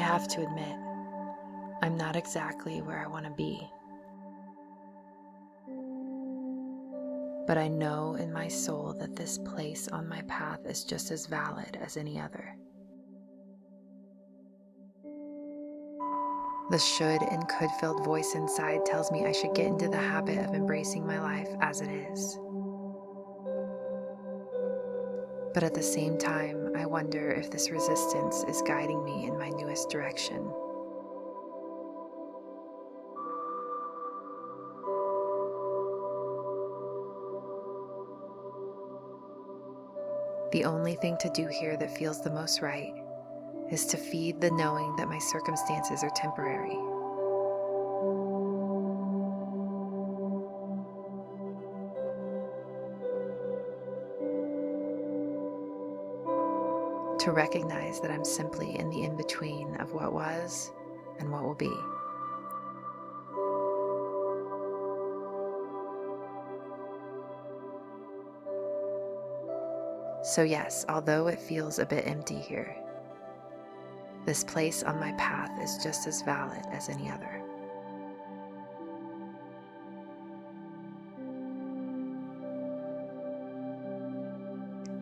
have to admit, I'm not exactly where I want to be. But I know in my soul that this place on my path is just as valid as any other. The should and could filled voice inside tells me I should get into the habit of embracing my life as it is. But at the same time, I wonder if this resistance is guiding me in my newest direction. The only thing to do here that feels the most right is to feed the knowing that my circumstances are temporary. To recognize that I'm simply in the in-between of what was and what will be. So yes, although it feels a bit empty here, this place on my path is just as valid as any other.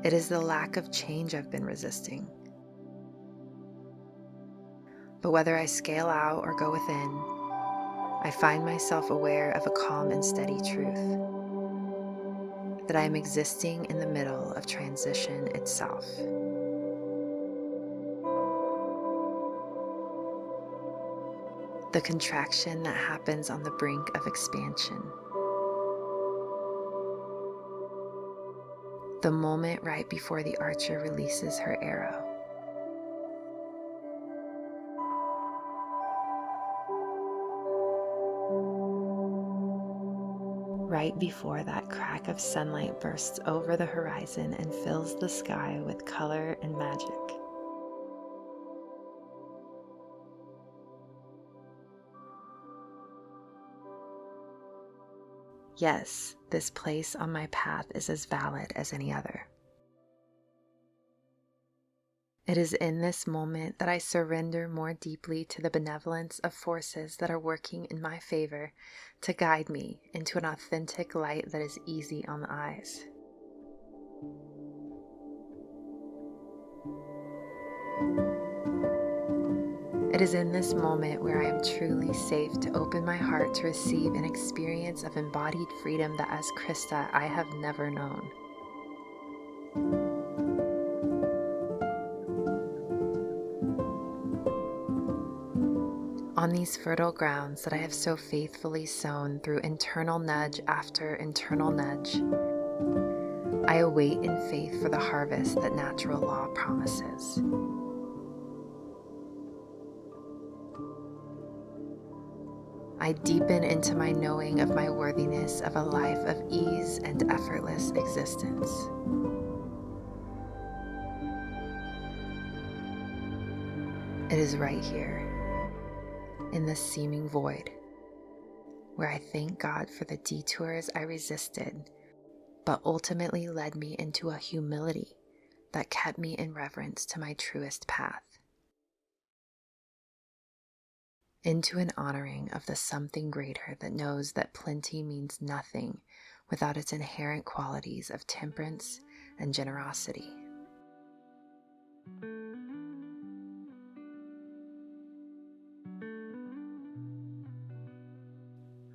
It is the lack of change I've been resisting. But whether I scale out or go within, I find myself aware of a calm and steady truth, that I am existing in the middle of transition itself. The contraction that happens on the brink of expansion. The moment right before the archer releases her arrow. Right before that crack of sunlight bursts over the horizon and fills the sky with color and magic. Yes, this place on my path is as valid as any other. It is in this moment that I surrender more deeply to the benevolence of forces that are working in my favor to guide me into an authentic light that is easy on the eyes. It is in this moment where I am truly safe to open my heart to receive an experience of embodied freedom that as Krista I have never known. On these fertile grounds that I have so faithfully sown through internal nudge after internal nudge, I await in faith for the harvest that natural law promises. I deepen into my knowing of my worthiness of a life of ease and effortless existence. It is right here, in this seeming void, where I thank God for the detours I resisted, but ultimately led me into a humility that kept me in reverence to my truest path, into an honoring of the something greater that knows that plenty means nothing without its inherent qualities of temperance and generosity.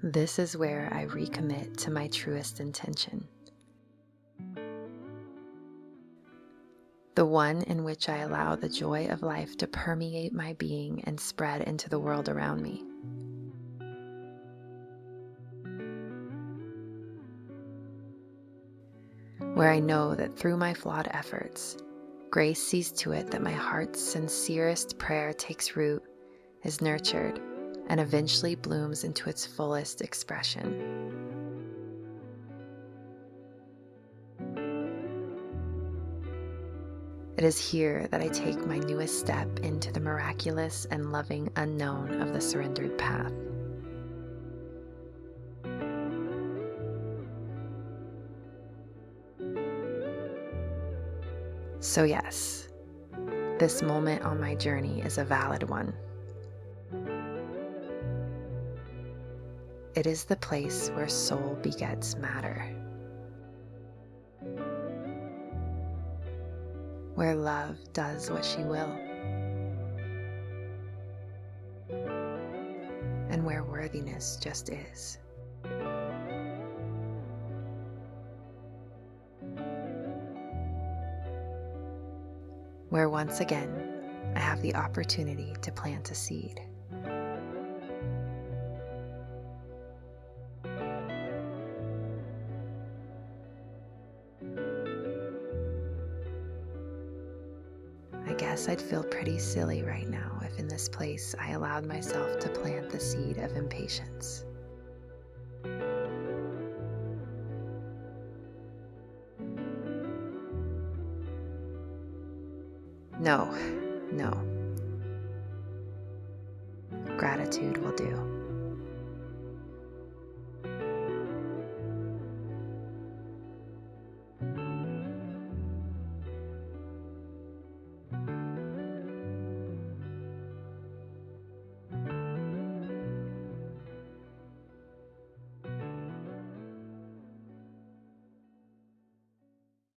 This is where I recommit to my truest intention, the one in which I allow the joy of life to permeate my being and spread into the world around me. Where I know that through my flawed efforts, grace sees to it that my heart's sincerest prayer takes root, is nurtured, and eventually blooms into its fullest expression. It is here that I take my newest step into the miraculous and loving unknown of the surrendered path. So yes, this moment on my journey is a valid one. It is the place where soul begets matter, where love does what she will, and where worthiness just is. Where once again I have the opportunity to plant a seed. I guess I'd feel pretty silly right now if in this place I allowed myself to plant the seed of impatience. No. Gratitude will do.